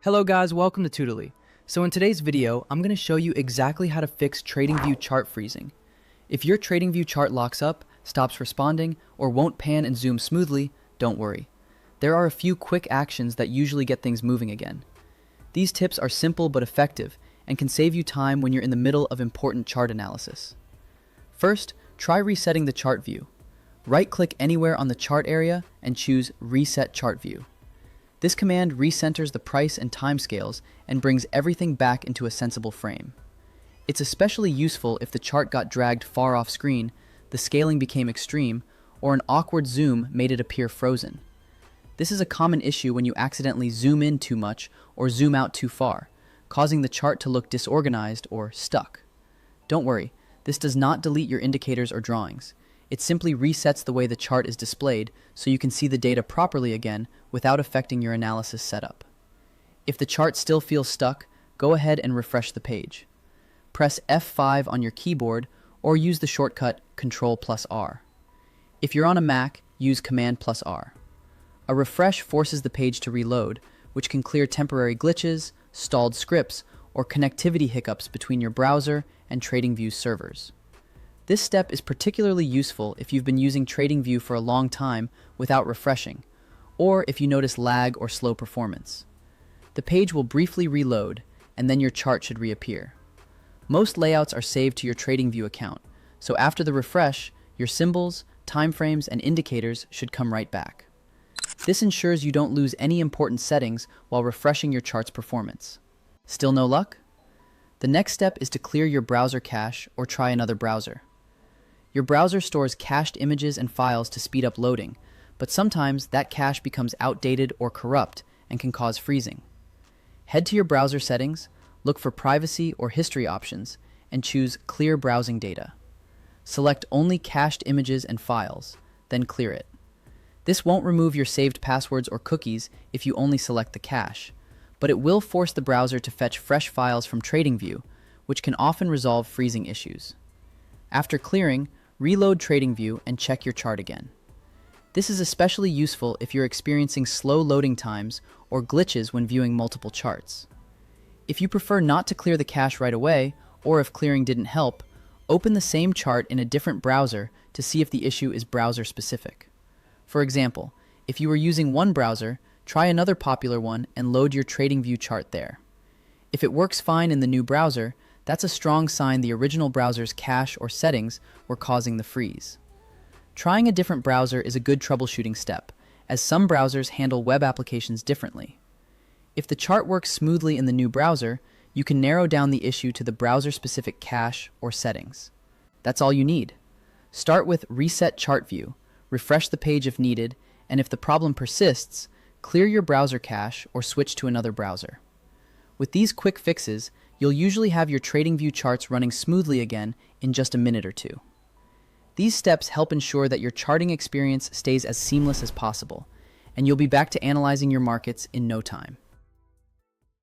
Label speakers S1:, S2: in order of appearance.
S1: Hello guys, welcome to Tutorly. So in today's video, I'm going to show you exactly how to fix TradingView chart freezing. If your TradingView chart locks up, stops responding, or won't pan and zoom smoothly, don't worry. There are a few quick actions that usually get things moving again. These tips are simple but effective and can save you time when you're in the middle of important chart analysis. First, try resetting the chart view. Right-click anywhere on the chart area and choose Reset Chart View. This command recenters the price and timescales and brings everything back into a sensible frame. It's especially useful if the chart got dragged far off screen, the scaling became extreme, or an awkward zoom made it appear frozen. This is a common issue when you accidentally zoom in too much or zoom out too far, causing the chart to look disorganized or stuck. Don't worry, this does not delete your indicators or drawings. It simply resets the way the chart is displayed so you can see the data properly again without affecting your analysis setup. If the chart still feels stuck, go ahead and refresh the page. Press F5 on your keyboard or use the shortcut Ctrl+R. If you're on a Mac, use Command+R. A refresh forces the page to reload, which can clear temporary glitches, stalled scripts, or connectivity hiccups between your browser and TradingView servers. This step is particularly useful if you've been using TradingView for a long time without refreshing, or if you notice lag or slow performance. The page will briefly reload, and then your chart should reappear. Most layouts are saved to your TradingView account, so after the refresh, your symbols, timeframes, and indicators should come right back. This ensures you don't lose any important settings while refreshing your chart's performance. Still no luck? The next step is to clear your browser cache or try another browser. Your browser stores cached images and files to speed up loading, but sometimes that cache becomes outdated or corrupt and can cause freezing. Head to your browser settings, look for privacy or history options, and choose Clear Browsing Data. Select only cached images and files, then clear it. This won't remove your saved passwords or cookies if you only select the cache, but it will force the browser to fetch fresh files from TradingView, which can often resolve freezing issues. After clearing, reload TradingView and check your chart again. This is especially useful if you're experiencing slow loading times or glitches when viewing multiple charts. If you prefer not to clear the cache right away, or if clearing didn't help, open the same chart in a different browser to see if the issue is browser specific. For example, if you were using one browser, try another popular one and load your TradingView chart there. If it works fine in the new browser, that's a strong sign the original browser's cache or settings were causing the freeze. Trying a different browser is a good troubleshooting step, as some browsers handle web applications differently. If the chart works smoothly in the new browser, you can narrow down the issue to the browser-specific cache or settings. That's all you need. Start with Reset Chart View, refresh the page if needed, and if the problem persists, clear your browser cache or switch to another browser. With these quick fixes, you'll usually have your TradingView charts running smoothly again in just a minute or two. These steps help ensure that your charting experience stays as seamless as possible, and you'll be back to analyzing your markets in no time.